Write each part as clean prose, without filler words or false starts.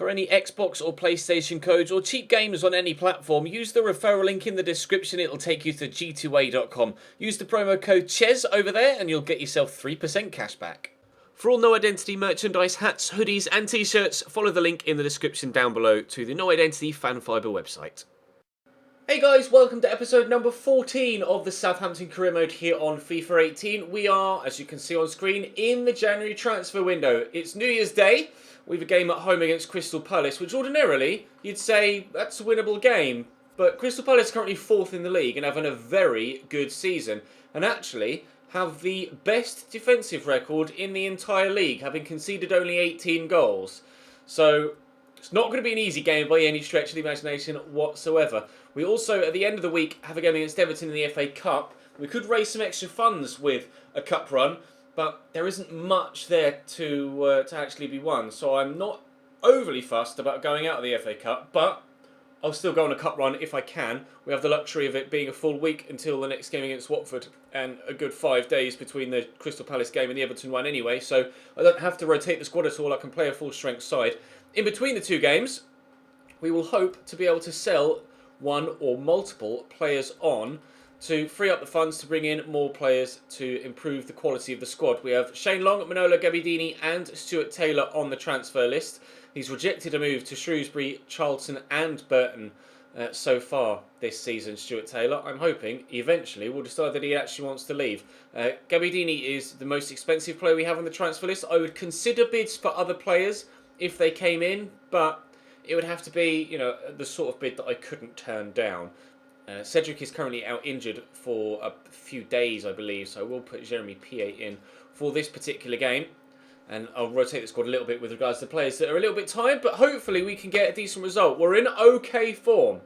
For any Xbox or PlayStation codes or cheap games on any platform, use the referral link in the description. It'll take you to g2a.com. Use the promo code CHES over there and you'll get yourself 3% cash back. For all No Identity merchandise, hats, hoodies and t-shirts, follow the link in the description down below to the No Identity Fan Fibre website. Hey guys, welcome to episode number 14 of the Southampton career mode here on FIFA 18. We are, as you can see on screen, in the January transfer window. It's New Year's Day. We have a game at home against Crystal Palace, which ordinarily you'd say that's a winnable game. But Crystal Palace are currently 4th in the league and having a very good season. And actually have the best defensive record in the entire league, having conceded only 18 goals. So it's not going to be an easy game by any stretch of the imagination whatsoever. We also, at the end of the week, have a game against Everton in the FA Cup. We could raise some extra funds with a cup run, but there isn't much there to actually be won. So I'm not overly fussed about going out of the FA Cup, but I'll still go on a cup run if I can. We have the luxury of it being a full week until the next game against Watford and a good 5 days between the Crystal Palace game and the Everton one anyway, so I don't have to rotate the squad at all. I can play a full strength side. In between the two games, we will hope to be able to sell one or multiple players on to free up the funds to bring in more players to improve the quality of the squad. We have Shane Long, Manolo Gabbiadini and Stuart Taylor on the transfer list. He's rejected a move to Shrewsbury, Charlton and Burton so far this season, Stuart Taylor. I'm hoping eventually will decide that he actually wants to leave. Gabbiadini is the most expensive player we have on the transfer list. I would consider bids for other players if they came in, but it would have to be, you know, the sort of bid that I couldn't turn down. Cedric is currently out injured for a few days, I believe, so I will put Jeremy Piet in for this particular game. And I'll rotate the squad a little bit with regards to players that are a little bit tired, but hopefully we can get a decent result. We're in okay form.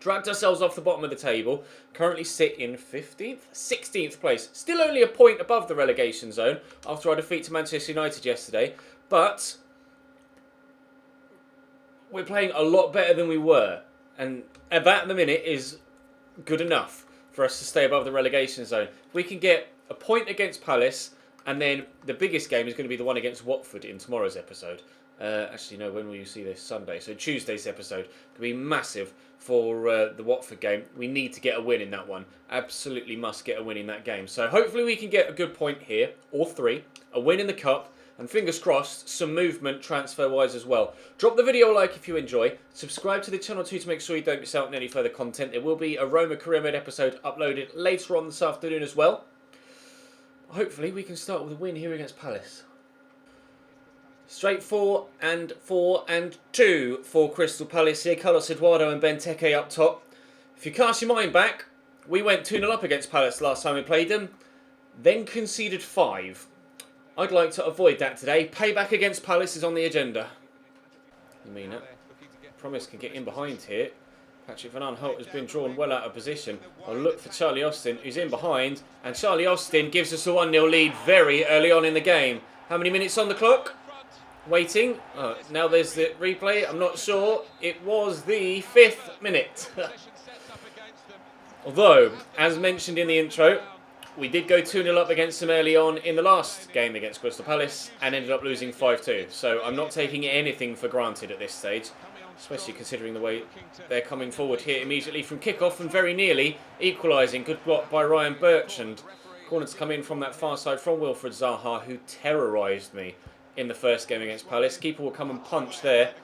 Dragged ourselves off the bottom of the table. Currently sit in 15th? 16th place. Still only a point above the relegation zone after our defeat to Manchester United yesterday. But we're playing a lot better than we were. And that at the minute is good enough for us to stay above the relegation zone. If we can get a point against Palace, and then the biggest game is going to be the one against Watford in tomorrow's episode. Actually, no, when will you see this? Sunday. So Tuesday's episode could be massive for the Watford game. We need to get a win in that one. Absolutely must get a win in that game. So hopefully we can get a good point here, or 3. A win in the Cup. And fingers crossed, some movement transfer-wise as well. Drop the video a like if you enjoy. Subscribe to the channel too to make sure you don't miss out on any further content. There will be a Roma Career Mode episode uploaded later on this afternoon as well. Hopefully we can start with a win here against Palace. Straight 4 and 2 for Crystal Palace here. Carlos Eduardo and Benteke up top. If you cast your mind back, we went 2-0 up against Palace last time we played them. Then conceded 5. I'd like to avoid that today. Payback against Palace is on the agenda. Lemina. Promise can get in behind here. Patrick Van Aanholt has been drawn well out of position. I'll look for Charlie Austin, who's in behind. And Charlie Austin gives us a 1-0 lead very early on in the game. How many minutes on the clock? Waiting. Now there's the replay. I'm not sure. It was the 5th minute. Although, as mentioned in the intro, we did go 2-0 up against them early on in the last game against Crystal Palace and ended up losing 5-2. So I'm not taking anything for granted at this stage, especially considering the way they're coming forward here immediately from kickoff and very nearly equalising. Good block by Ryan Bertrand. Corner to come in from that far side from Wilfred Zaha, who terrorised me in the first game against Palace. Keeper will come and punch there.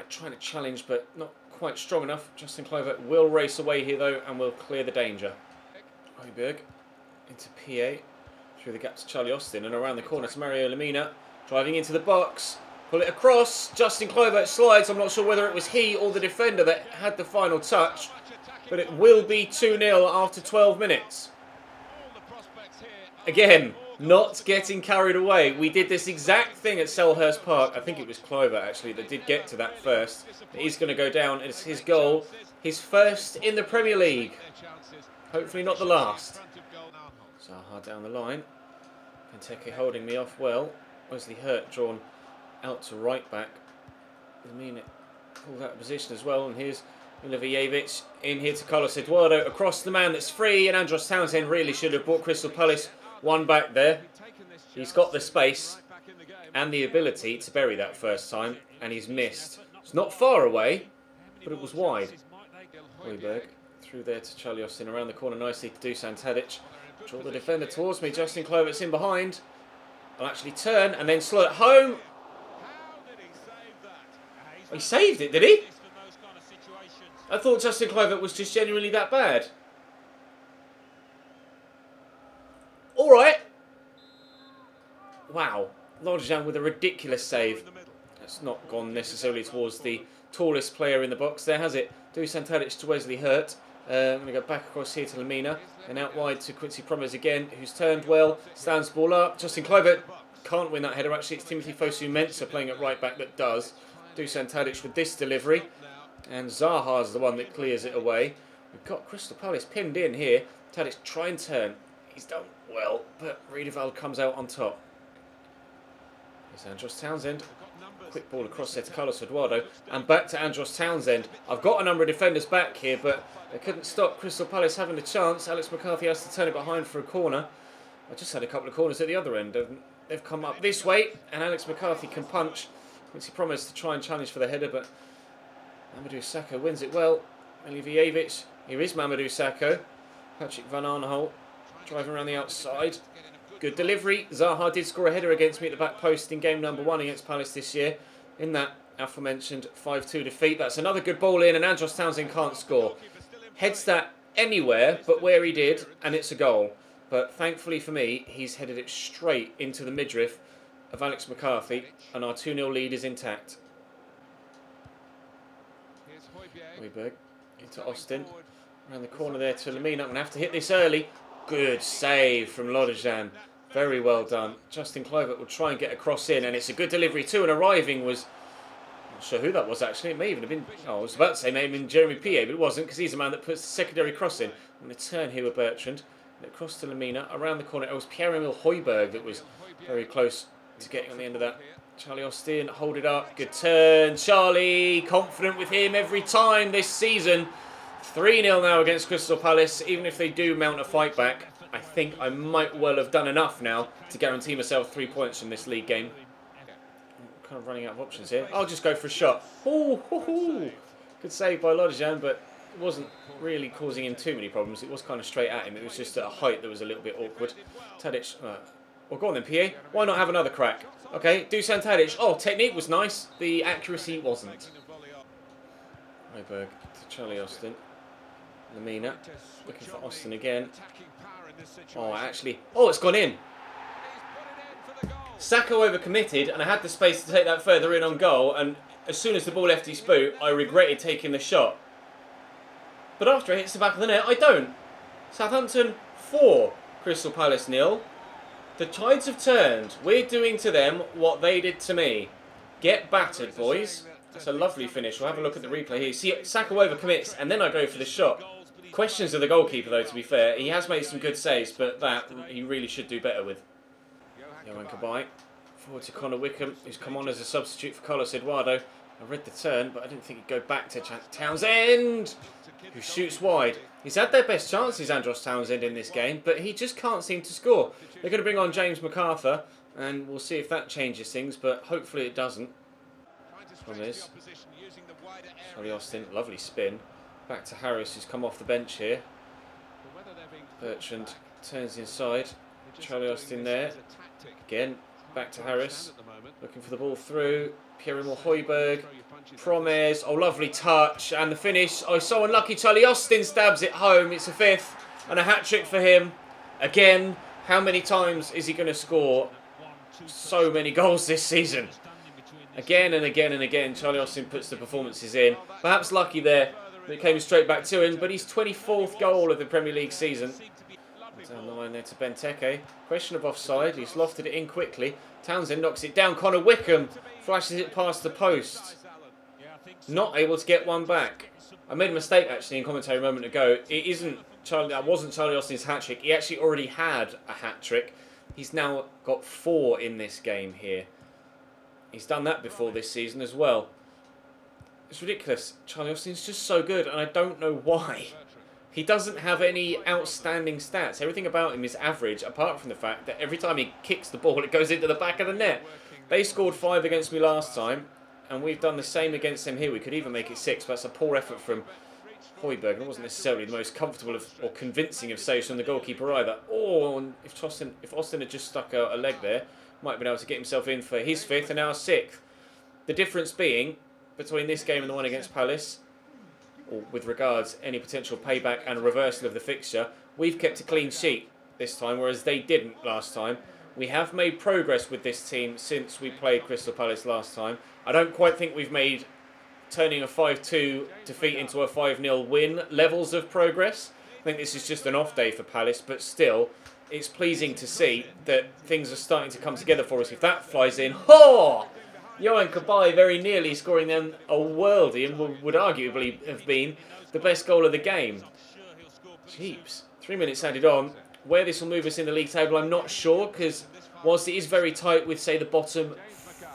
Trying to challenge, but not quite strong enough. Justin Kluivert will race away here, though, and will clear the danger. Højbjerg into PA. Through the gap to Charlie Austin, and around the corner to Mario Lemina. Driving into the box. Pull it across. Justin Kluivert slides. I'm not sure whether it was he or the defender that had the final touch. But it will be 2-0 after 12 minutes. Again, not getting carried away. We did this exact thing at Selhurst Park. I think it was Kluivert, actually, that did get to that first. He's going to go down. It's his goal. His first in the Premier League. Hopefully not the last. Zaha down the line. Benteke holding me off well. Wesley Hurt drawn out to right back. Lemina pulled out of position as well. And here's Milivojevic in here to Carlos Eduardo. Across the man that's free. And Andros Townsend really should have brought Crystal Palace one back there. He's got the space. and the ability to bury that first time, and he's missed. It's not far away, but it was wide. Højbjerg through there to Charlie Austin, around the corner nicely to Dusan Tadic. Draw the defender towards me. Justin Kluivert's in behind. I'll actually turn and then slot it home. He saved it, did he? I thought Justin Kluivert was just genuinely that bad. Alright. Wow. Lodjan with a ridiculous save. That's not gone necessarily towards the tallest player in the box there, has it? Dusan Tadic to Wesley Hurt. I'm going to go back across here to Lamina. And out wide to Quincy Promes again, who's turned well. Stands the ball up. Justin Kluivert can't win that header. Actually, it's Timothy Fosu-Mensah playing at right back that does. Dusan Tadic with this delivery. And Zaha's the one that clears it away. We've got Crystal Palace pinned in here. Tadic try and turn. He's done well, but Riedewald comes out on top. Here's Andros Townsend. Quick ball across there to Carlos Eduardo. And back to Andros Townsend. I've got a number of defenders back here, but they couldn't stop Crystal Palace having a chance. Alex McCarthy has to turn it behind for a corner. I just had a couple of corners at the other end. They've come up this way, and Alex McCarthy can punch. Quincy Promes to try and challenge for the header, but Mamadou Sakho wins it well. Milivojevic. Here is Mamadou Sakho. Patrick Van Arnholt driving around the outside. Good delivery. Zaha did score a header against me at the back post in game number 1 against Palace this year. In that aforementioned 5-2 defeat. That's another good ball in, and Andros Townsend can't score. Heads that anywhere but where he did, and it's a goal. But thankfully for me, he's headed it straight into the midriff of Alex McCarthy, and our 2-0 lead is intact. Højbjerg into Austin. Around the corner there to Lamina. I'm going to have to hit this early. Good save from Lodjan. Very well done. Justin Kluivert will try and get a cross in, and it's a good delivery too. And arriving was, I'm not sure who that was actually. It may even have been, I was about to say maybe Jeremy Pie, but it wasn't, because he's the man that puts the secondary cross in. I'm going to turn here with Bertrand. And across to Lamina. Around the corner, it was Pierre-Emile Højbjerg that was very close to getting on the end of that. Charlie Austin, hold it up. Good turn. Charlie, confident with him every time this season. 3-0 now against Crystal Palace. Even if they do mount a fight back, I think I might well have done enough now to guarantee myself 3 points from this league game. I'm kind of running out of options here. I'll just go for a shot. Ooh. Good save by Lodjan, but it wasn't really causing him too many problems. It was kind of straight at him. It was just at a height that was a little bit awkward. Tadic, well, go on then, Pierre. Why not have another crack? Okay, Dusan Tadic. Oh, technique was nice. The accuracy wasn't. Højbjerg to Charlie Austin. Lamina looking for Austin again. Oh, actually. Oh, it's gone in. Sakho overcommitted, and I had the space to take that further in on goal. And as soon as the ball left his boot, I regretted taking the shot. But after it hits the back of the net, I don't. Southampton 4, Crystal Palace 0. The tides have turned. We're doing to them what they did to me. Get battered, boys. That's a lovely finish. We'll have a look at the replay here. See, Sakho overcommits, and then I go for the shot. Questions of the goalkeeper, though, to be fair. He has made some good saves, but that he really should do better with. Johan Kabay. Forward to Connor Wickham, who's come on as a substitute for Carlos Eduardo. I read the turn, but I didn't think he'd go back to Townsend, who shoots wide. He's had their best chances, Andros Townsend, in this game, but he just can't seem to score. They're going to bring on James MacArthur, and we'll see if that changes things, but hopefully it doesn't. From this, Charlie Austin, lovely spin. Back to Harris, who's come off the bench here. Bertrand turns inside. Charlie Austin there. Again, back to Harris. Looking for the ball through. Pierre-Emile Højbjerg. Promes. Oh, lovely touch. And the finish. Oh, he's so unlucky. Charlie Austin stabs it home. It's a 5th and a hat-trick for him. Again, how many times is he going to score so many goals this season? Again and again and again, Charlie Austin puts the performances in. Perhaps lucky there that it came straight back to him, but his 24th goal of the Premier League season. Down the line there to Benteke. Question of offside. He's lofted it in quickly. Townsend knocks it down. Connor Wickham flashes it past the post. Not able to get one back. I made a mistake actually in commentary a moment ago. That wasn't Charlie Austin's hat-trick. He actually already had a hat-trick. He's now got 4 in this game here. He's done that before this season as well. It's ridiculous. Charlie Austin's just so good, and I don't know why. He doesn't have any outstanding stats. Everything about him is average, apart from the fact that every time he kicks the ball, it goes into the back of the net. They scored 5 against me last time, and we've done the same against them here. We could even make it 6, but that's a poor effort from Højbjerg. It wasn't necessarily the most comfortable or convincing of saves from the goalkeeper either. Oh, and if Austin had just stuck a leg there, might have been able to get himself in for his 5th and our 6th. The difference being, between this game and the one against Palace, or with regards any potential payback and a reversal of the fixture, we've kept a clean sheet this time, whereas they didn't last time. We have made progress with this team since we played Crystal Palace last time. I don't quite think we've made turning a 5-2 defeat into a 5-0 win levels of progress. I think this is just an off day for Palace, but still, it's pleasing to see that things are starting to come together for us. If that flies in, Johan Cabaye very nearly scoring them a worldie and would arguably have been the best goal of the game. Jeeps. 3 minutes added on. Where this will move us in the league table, I'm not sure, because whilst it is very tight with, say, the bottom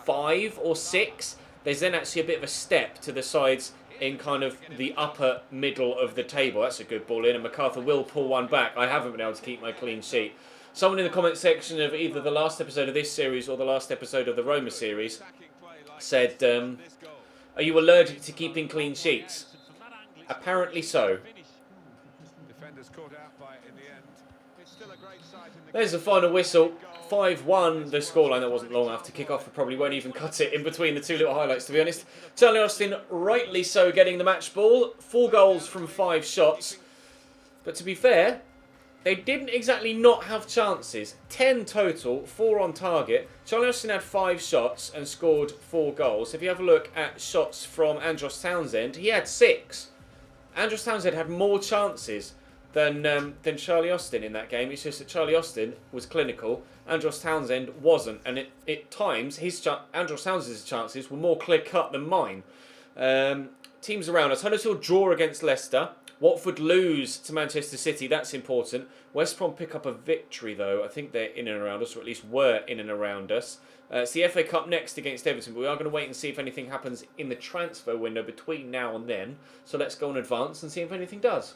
5 or 6, there's then actually a bit of a step to the sides in kind of the upper middle of the table. That's a good ball in, and MacArthur will pull one back. I haven't been able to keep my clean sheet. Someone in the comment section of either the last episode of this series or the last episode of the Roma series said, are you allergic to keeping clean sheets? Apparently so. There's the final whistle. 5-1 the scoreline. That wasn't long enough to kick off. We probably won't even cut it in between the two little highlights, to be honest. Charlie Austin, rightly so, getting the match ball. 4 goals from 5 shots. But to be fair, they didn't exactly not have chances. 10 total, 4 on target. Charlie Austin had 5 shots and scored 4 goals. If you have a look at shots from Andros Townsend, he had 6. Andros Townsend had more chances than Charlie Austin in that game. It's just that Charlie Austin was clinical, Andros Townsend wasn't, and at times Andros Townsend's chances were more clear-cut than mine. Teams around us: Huddersfield draw against Leicester, Watford lose to Manchester City, that's important. West Brom pick up a victory though. I think they're in and around us, or at least were in and around us. It's the FA Cup next against Everton, but we are going to wait and see if anything happens in the transfer window between now and then. So let's go in advance and see if anything does.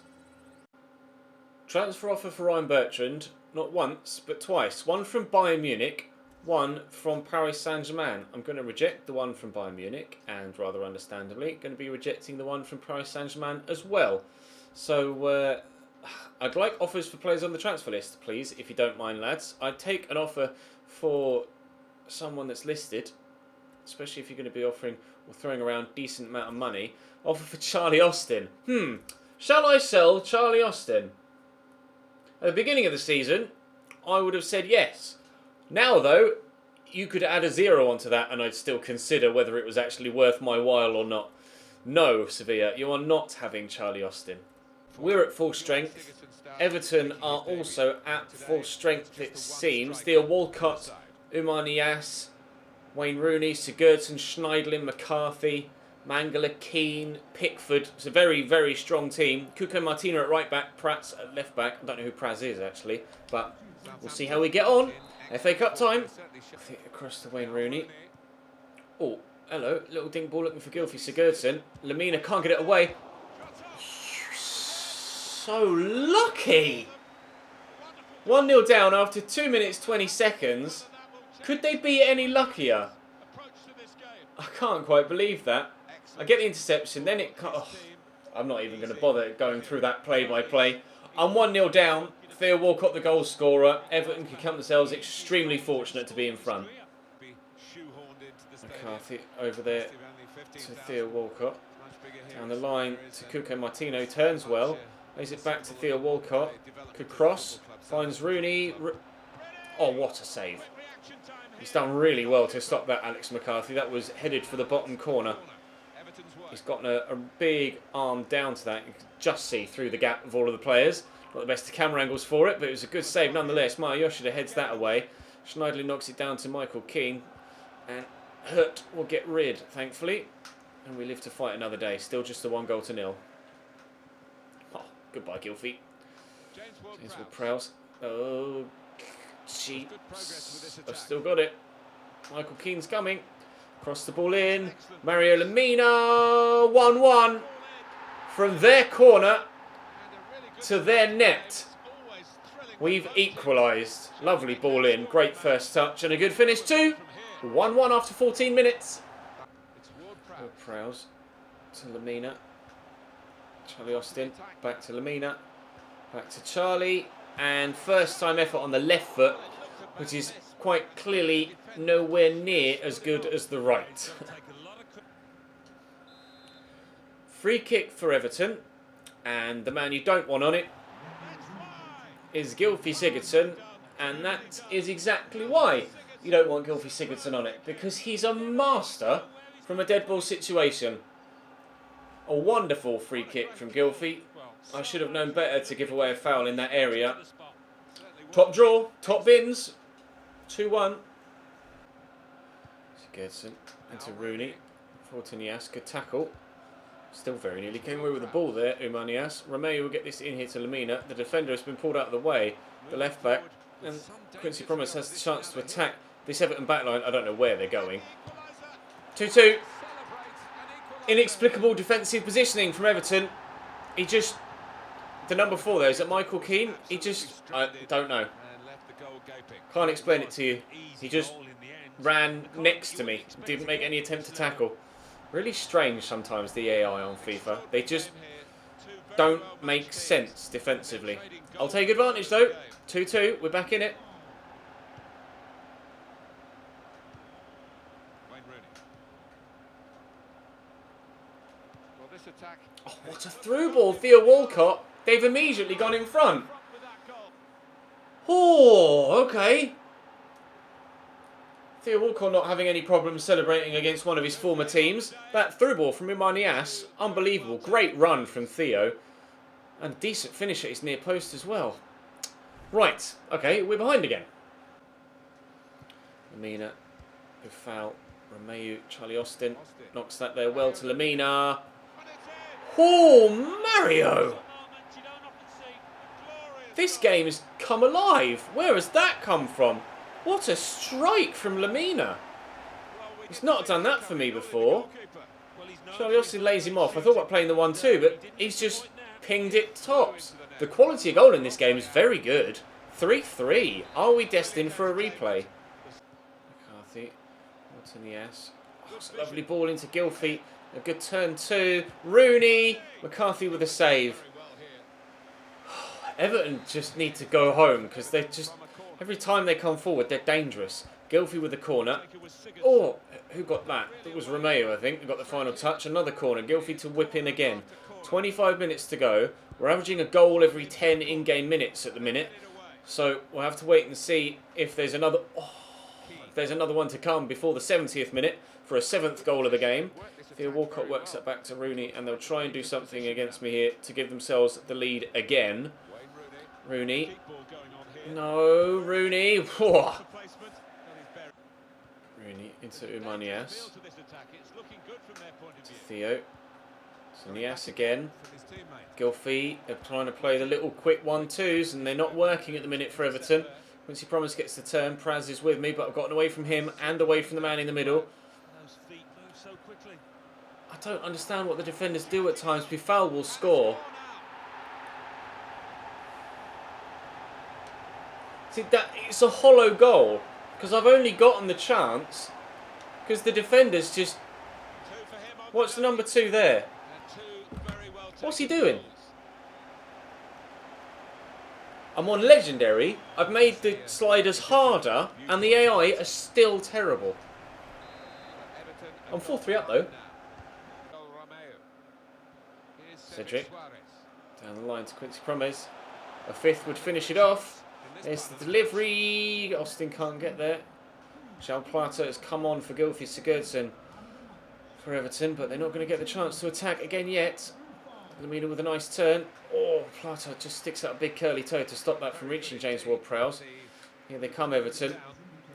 Transfer offer for Ryan Bertrand, not once, but twice. One from Bayern Munich, one from Paris Saint-Germain. I'm going to reject the one from Bayern Munich, and rather understandably, going to be rejecting the one from Paris Saint-Germain as well. So, I'd like offers for players on the transfer list, please, if you don't mind, lads. I'd take an offer for someone that's listed, especially if you're going to be offering or throwing around a decent amount of money. Offer for Charlie Austin. Shall I sell Charlie Austin? At the beginning of the season, I would have said yes. Now, though, you could add a 0 onto that and I'd still consider whether it was actually worth my while or not. No, Sevilla, you are not having Charlie Austin. We're at full strength. Everton are also at full strength, it seems. Theo Walcott, Oumar Niasse, Wayne Rooney, Sigurdsson, Schneidlin, McCarthy, Mangala, Keane, Pickford. It's a very, very strong team. Cuco Martina at right back, Prats at left back. I don't know who Praz is, actually, but we'll see how we get on. FA Cup time. I think across to Wayne Rooney. Oh, hello. Little dink ball looking for Gylfi Sigurdsson. Lamina can't get it away. So lucky. 1-0 down after 2 minutes 20 seconds. Could they be any luckier? I can't quite believe that. I get the interception, then it... I'm not even going to bother going through that play-by-play. I'm 1-0 down. Theo Walcott, the goal scorer. Everton can count themselves extremely fortunate to be in front. McCarthy over there to Theo Walcott. Down the line to Cuco Martino. Turns well. Lays it back to Theo Walcott. Could cross. Finds Rooney. Oh, what a save. He's done really well to stop that, Alex McCarthy. That was headed for the bottom corner. He's gotten a big arm down to that. You can just see through the gap of all of the players. Not the best of camera angles for it, but it was a good save nonetheless. Maya Yoshida heads that away. Schneidlin knocks it down to Michael Keane. And Hurt will get rid, thankfully. And we live to fight another day. Still just a 1-0. Oh, goodbye, Gylfi. James Ward-Prowse. Oh, Jeeps. I've still got it. Michael Keane's coming. Cross the ball in. Mario Lamina. 1-1. From their corner to their net. We've equalised. Lovely ball in. Great first touch and a good finish too. 1-1 after 14 minutes. Prowse to Lamina. Charlie Austin. Back to Lamina. Back to Charlie. And first time effort on the left foot, which is quite clearly nowhere near as good as the right. Free kick for Everton. And the man you don't want on it is Gylfi Sigurdsson. And that is exactly why you don't want Gylfi Sigurdsson on it. Because he's a master from a dead ball situation. A wonderful free kick from Gylfi. I should have known better to give away a foul in that area. Top draw, top bins. 2-1. Sigurdsson into Rooney. Fortunias, good tackle. Still very nearly came away with the ball there, Umanias. Romeo will get this in here to Lamina. The defender has been pulled out of the way. The left back. And Quincy Promes has the chance to attack this Everton backline. I don't know where they're going. 2-2. Inexplicable defensive positioning from Everton. He just... The number 4 there, is it Michael Keane? He just... I don't know. Can't explain it to you. He just ran next to me. Didn't make any attempt to tackle. Really strange sometimes, the AI on FIFA. They just don't make sense defensively. I'll take advantage though. 2-2. We're back in it. Oh, what a through ball. Theo Walcott. They've immediately gone in front. Oh, okay. Theo Walcott not having any problems celebrating against one of his former teams. That through ball from Umanias, unbelievable. Great run from Theo. And a decent finish at his near post as well. Right, okay, we're behind again. Lamina, good foul. Romeo, Charlie Austin knocks that there well to Lamina. Oh, Mario! This game has come alive. Where has that come from? What a strike from Lamina. He's not done that for me before. Charlie Austin lays him off. I thought about playing the 1-2, but he's just pinged it tops. The quality of goal in this game is very good. 3-3. Are we destined for a replay? McCarthy. Martinias. Oh, it's a lovely ball into Gylfi. A good turn too. Rooney. McCarthy with a save. Everton just need to go home because they're just... Every time they come forward, they're dangerous. Gylfi with the corner. Oh, who got that? It was Romeo, I think, who got the final touch. Another corner. Gylfi to whip in again. 25 minutes to go. We're averaging a goal every 10 in-game minutes at the minute. So we'll have to wait and see if there's another... Oh, if there's another one to come before the 70th minute for a 7th goal of the game. Theo Walcott works that back to Rooney, and they'll try and do something against me here to give themselves the lead again. Rooney. No, Rooney. Whoa. Rooney into Umanias. To Theo. To Nias again. Gylfi are trying to play the little quick 1-2s, and they're not working at the minute for Everton. Quincy Promes gets the turn. Praz is with me, but I've gotten away from him and away from the man in the middle. I don't understand what the defenders do at times. Bifal will score. See, that it's a hollow goal because I've only gotten the chance because the defenders just... What's the number 2 there? What's he doing? I'm on Legendary. I've made the sliders harder and the AI are still terrible. I'm 4-3 up though. Cedric. Down the line to Quincy Promes. A 5th would finish it off. There's the delivery. Austin can't get there. João Plata has come on for Gylfi Sigurdsson for Everton, but they're not going to get the chance to attack again yet. Lamina with a nice turn. Oh, Plata just sticks out a big curly toe to stop that from reaching James Ward-Prowse. Here they come, Everton.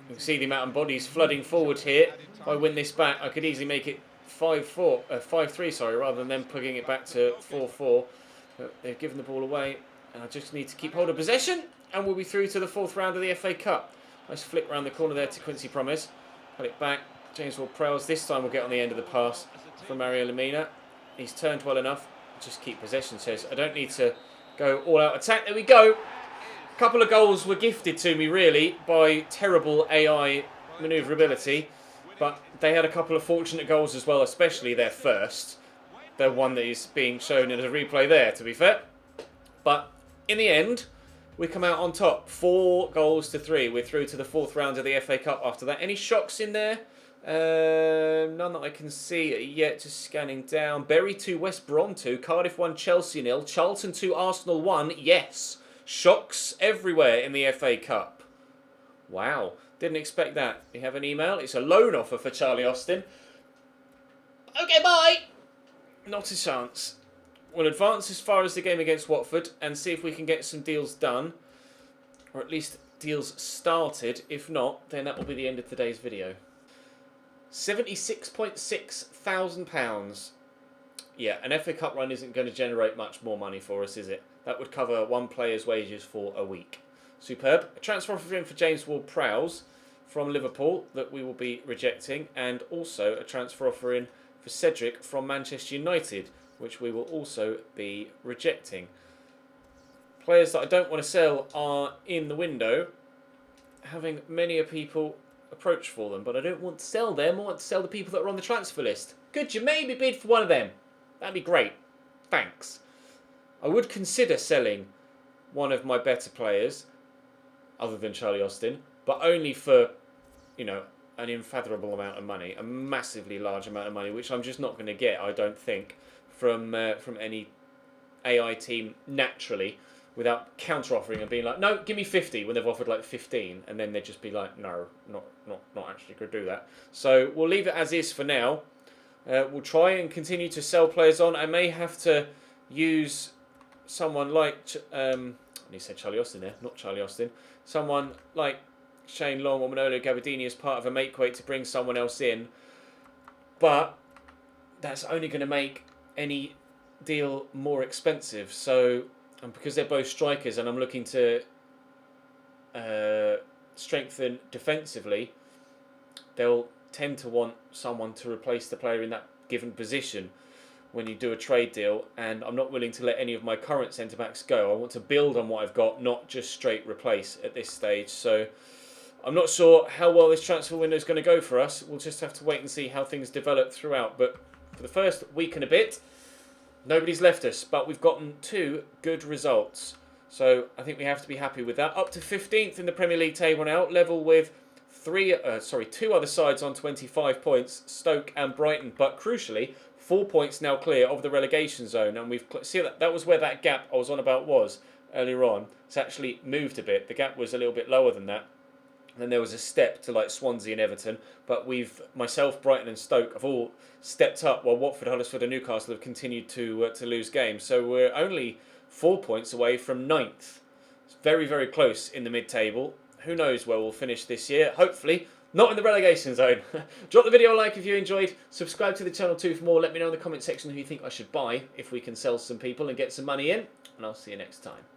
You can see the amount of bodies flooding forward here. If I win this back, I could easily make it 5-3, sorry, rather than them putting it back to 4-4. But they've given the ball away, and I just need to keep hold of possession. And we'll be through to the 4th round of the FA Cup. Nice flick round the corner there to Quincy Promes. Cut it back. James Ward-Prowse this time will get on the end of the pass from Mario Lamina. He's turned well enough. Just keep possession, says. I don't need to go all-out attack. There we go. A couple of goals were gifted to me, really, by terrible AI manoeuvrability, but they had a couple of fortunate goals as well, especially their first. The one that is being shown in a replay there, to be fair. But in the end, we come out on top. 4 goals to 3. We're through to the 4th round of the FA Cup after that. Any shocks in there? None that I can see yet. Just scanning down. Bury 2, West Brom 2. Cardiff 1, Chelsea 0. Charlton 2, Arsenal 1. Yes. Shocks everywhere in the FA Cup. Wow. Didn't expect that. We have an email. It's a loan offer for Charlie Austin. Okay, bye. Not a chance. We'll advance as far as the game against Watford and see if we can get some deals done. Or at least deals started. If not, then that will be the end of today's video. £76.6 thousand. Yeah, an FA Cup run isn't going to generate much more money for us, is it? That would cover one player's wages for a week. Superb. A transfer offer in for James Ward-Prowse from Liverpool that we will be rejecting. And also a transfer offer in for Cedric from Manchester United, which we will also be rejecting. Players that I don't want to sell are in the window, having many people approach for them, but I don't want to sell them. I want to sell the people that are on the transfer list. Could you maybe bid for one of them? That'd be great. Thanks. I would consider selling one of my better players, other than Charlie Austin, but only for, an unfathomable amount of money, a massively large amount of money, which I'm just not going to get, I don't think, from any AI team naturally, without counter-offering and being like, no, give me 50 when they've offered like 15, and then they'd just be like, no, not actually going to do that. So we'll leave it as is for now. We'll try and continue to sell players on. I may have to use someone like, you said Charlie Austin there, not Charlie Austin, someone like Shane Long or Manolo Gabardini as part of a make-weight to bring someone else in, but that's only going to make any deal more expensive. So, and because they're both strikers and I'm looking to strengthen defensively, they'll tend to want someone to replace the player in that given position when you do a trade deal, and I'm not willing to let any of my current centre-backs go. I want to build on what I've got, not just straight replace at this stage. So I'm not sure how well this transfer window is going to go for us. We'll just have to wait and see how things develop throughout. But for the first week and a bit, nobody's left us, but we've gotten 2 good results. So I think we have to be happy with that. Up to 15th in the Premier League table now, level with 2 other sides on 25 points, Stoke and Brighton. But crucially, 4 points now clear of the relegation zone. And we've see that was where that gap I was on about was earlier on. It's actually moved a bit. The gap was a little bit lower than that. And then there was a step to like Swansea and Everton. But myself, Brighton and Stoke have all stepped up, while Watford, Huddersfield and Newcastle have continued to lose games. So we're only 4 points away from 9th. It's very, very close in the mid-table. Who knows where we'll finish this year? Hopefully not in the relegation zone. Drop the video a like if you enjoyed. Subscribe to the channel too for more. Let me know in the comment section who you think I should buy if we can sell some people and get some money in. And I'll see you next time.